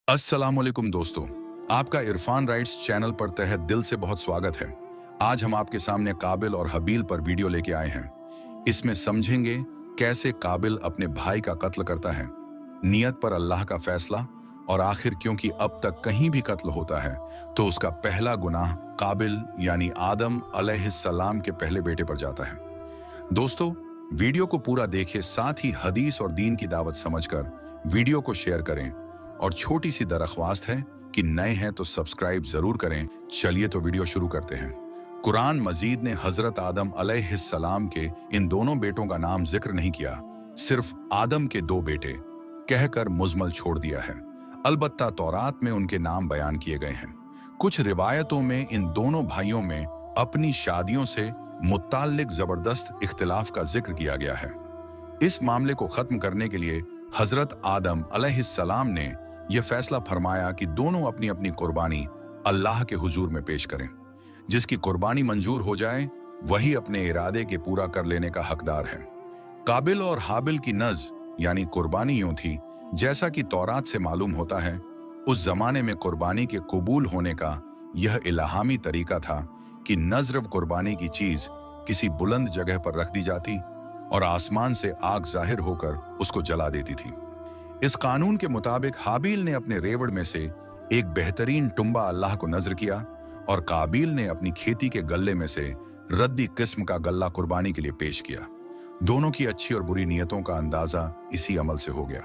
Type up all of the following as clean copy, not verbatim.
अस्सलामुअलैकुम दोस्तों, आपका इरफान राइट्स चैनल पर तहे दिल से बहुत स्वागत है। आज हम आपके सामने काबिल और हबील पर वीडियो लेके आए हैं। इसमें समझेंगे कैसे काबिल अपने भाई का कत्ल करता है, नियत पर अल्लाह का फैसला, और आखिर क्योंकि अब तक कहीं भी कत्ल होता है तो उसका पहला गुनाह काबिल यानी आदम अलैहिस्सलाम के पहले बेटे पर जाता है। दोस्तों, वीडियो को पूरा देखें, साथ ही हदीस और दीन की दावत समझकर वीडियो को शेयर करें और छोटी सी दरख्वास्त है कि नए हैं तो सब्सक्राइब जरूर करें। चलिए तो वीडियो शुरू करते हैं। कुरान मजीद ने हजरत आदम अलैहिस्सलाम के इन दोनों बेटों का नाम जिक्र नहीं किया, सिर्फ आदम के दो बेटे कहकर मुजमल छोड़ दिया है। अलबत्ता तौरात में उनके नाम बयान किए गए हैं। कुछ रिवायतों में इन दोनों भाइयों में अपनी शादियों से मुत्ताल्लिक जबरदस्त इख्तिलाफ का जिक्र किया गया है। इस मामले को खत्म करने के लिए हजरत आदम अलैहिस्सलाम ने यह फैसला फरमाया कि दोनों अपनी अपनी कुर्बानी अल्लाह के हुजूर में पेश करें। जिसकी कुर्बानी मंजूर हो जाए वही अपने इरादे के पूरा कर लेने का हकदार है। काबिल और हाबिल की नज यानी कुर्बानी यूं थी जैसा कि तौरात से मालूम होता है। उस जमाने में कुर्बानी के कबूल होने का यह इल्हामी तरीका था कि नज़र कुर्बानी की चीज किसी बुलंद जगह पर रख दी जाती और आसमान से आग जाहिर होकर उसको जला देती थी। इस कानून के मुताबिक हाबिल ने अपने रेवड़ में से एक बेहतरीन टुम्बा अल्लाह को नजर किया और काबिल ने अपनी खेती के गल्ले में से रद्दी किस्म का गल्ला कुर्बानी के लिए पेश किया। दोनों की अच्छी और बुरी नीयतों का अंदाजा इसी अमल से हो गया।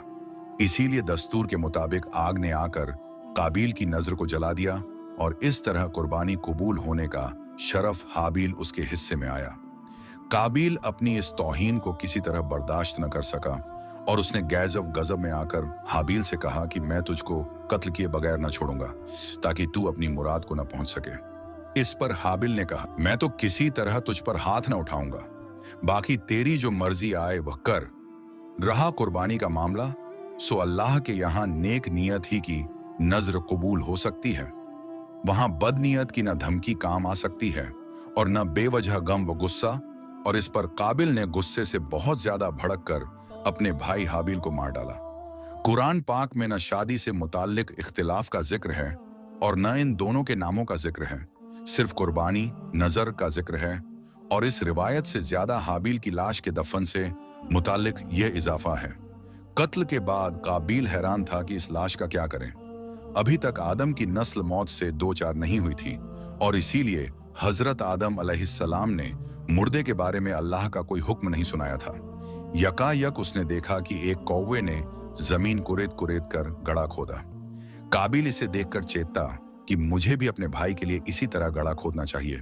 इसीलिए दस्तूर के मुताबिक आग ने आकर काबिल की नजर को जला दिया और इस तरह कुर्बानी कबूल होने का शरफ हाबिल उसके हिस्से में आया। काबिल अपनी इस तौहीन को किसी तरह बर्दाश्त न कर सका और उसने गैज़ब गजब में आकर हाबिल से कहा कि मैं तुझको कत्ल किए बगैर न छोड़ूंगा ताकि तू अपनी मुराद को न पहुंच सके। इस पर हाबिल ने कहा, मैं तो किसी तरह तुझ पर हाथ न उठाऊंगा, बाकी तेरी जो मर्जी आए वह कर। रहा कुर्बानी का मामला, सो अल्लाह के यहाँ नेक नियत ही की नजर कबूल हो सकती है। वहां बदनीयत की न धमकी काम आ सकती है और न बेवजह गम व गुस्सा। और इस पर काबिल ने गुस्से से बहुत ज्यादा भड़क कर अपने भाई हाबिल को मार डाला। कुरान पाक में न शादी से मुताल्लिक इख्तिलाफ का जिक्र है और न इन दोनों के नामों का जिक्र है, सिर्फ कुर्बानी नजर का जिक्र है। और इस रिवायत से ज्यादा हाबिल की लाश के दफन से मुताल्लिक यह इजाफा है। कत्ल के बाद काबिल हैरान था कि इस लाश का क्या करें। अभी तक आदम की नस्ल मौत से दो चार नहीं हुई थी और इसीलिए हजरत आदम अलैहिस्सलाम ने मुर्दे के बारे में अल्लाह का कोई हुक्म नहीं सुनाया था। यकायक उसने देखा कि एक कौवे ने जमीन कुरेद कुरेद कर गड़ा खोदा। काबिल इसे देखकर चेता कि मुझे भी अपने भाई के लिए इसी तरह गड़ा खोदना चाहिए।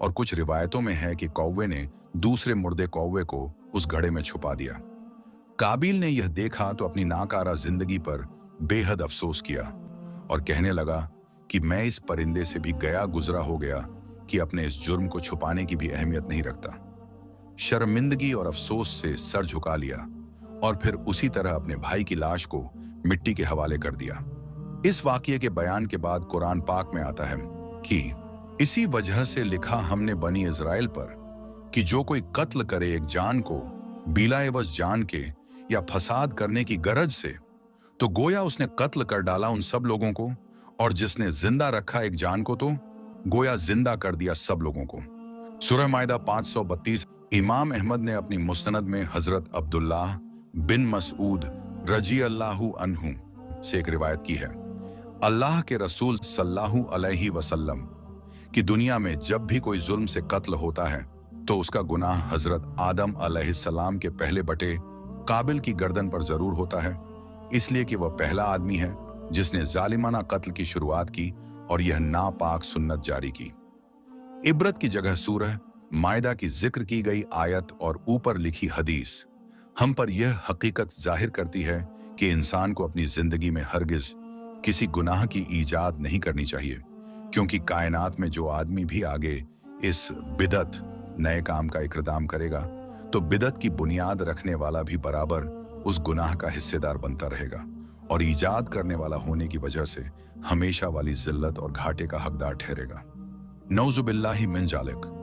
और कुछ रिवायतों में है कि कौवे ने दूसरे मुर्दे कौवे को उस गड्ढे में छुपा दिया। काबिल ने यह देखा तो अपनी नाकारा जिंदगी पर बेहद अफसोस किया और कहने लगा कि मैं इस परिंदे से भी गया गुजरा हो गया कि अपने इस जुर्म को छुपाने की भी अहमियत नहीं रखता। शर्मिंदगी और अफसोस से सर झुका लिया और फिर उसी तरह अपने भाई की लाश को मिट्टी के हवाले कर दिया। इस वाकये के बयान के बाद कुरान पाक में आता है कि इसी वजह से लिखा हमने बनी इज़राइल पर कि जो कोई कत्ल करे एक जान को बिलाएवज जान के या फसाद करने की गरज से, तो गोया उसने कत्ल कर डाला उन सब लोगों को, और जिसने जिंदा रखा एक जान को तो गोया जिंदा कर दिया सब लोगों को। सूरह माइदा 532। इमाम अहमद ने अपनी मुस्नद में हजरत अब्दुल्लाह बिन मसऊद रजी अल्लाहु अन्हु से एक रिवायत की है। अल्लाह के रसूल सल्लल्लाहु अलैहि वसल्लम की दुनिया में जब भी कोई जुल्म से कत्ल होता है तो उसका गुनाह हजरत आदम अलैहिस्सलाम के पहले बटे काबिल की गर्दन पर जरूर होता है, इसलिए कि वह पहला आदमी है जिसने जालिमाना कत्ल की शुरुआत की और यह नापाक सुन्नत जारी की। इबरत की जगह सूरह मायदा की जिक्र की गई आयत और ऊपर लिखी हदीस हम पर यह हकीकत जाहिर करती है कि इंसान को अपनी जिंदगी में हरगिज किसी गुनाह की ईजाद नहीं करनी चाहिए, क्योंकि कायनात में जो आदमी भी आगे इस बिदत नए काम का इकराम करेगा तो बिदत की बुनियाद रखने वाला भी बराबर उस गुनाह का हिस्सेदार बनता रहेगा और ईजाद करने वाला होने की वजह से हमेशा वाली जिल्लत और घाटे का हकदार ठहरेगा। नौजुबिल्लाहि मिन जालिक।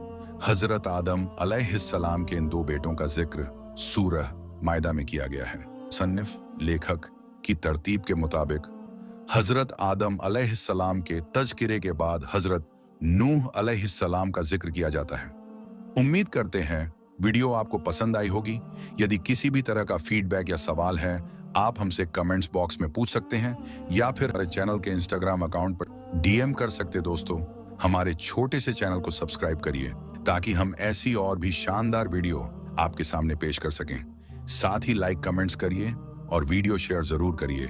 हजरत आदम अलैहिस्सलाम के इन दो बेटों का जिक्र सूरह मायदा में किया गया है। मुसन्निफ लेखक की तरतीब के मुताबिक हजरत आदम अलैहिस्सलाम के तज़किरे के बाद हजरत नूह अलैहिस्सलाम का जिक्र किया जाता है। उम्मीद करते हैं वीडियो आपको पसंद आई होगी। यदि किसी भी तरह का फीडबैक या सवाल है, आप हमसे कमेंट्स बॉक्स में पूछ सकते हैं या फिर हमारे चैनल के इंस्टाग्राम अकाउंट पर डीएम कर सकते। दोस्तों, हमारे छोटे से चैनल को सब्सक्राइब करिए ताकि हम ऐसी और भी शानदार वीडियो आपके सामने पेश कर सकें। साथ ही लाइक कमेंट्स करिए और वीडियो शेयर जरूर करिए।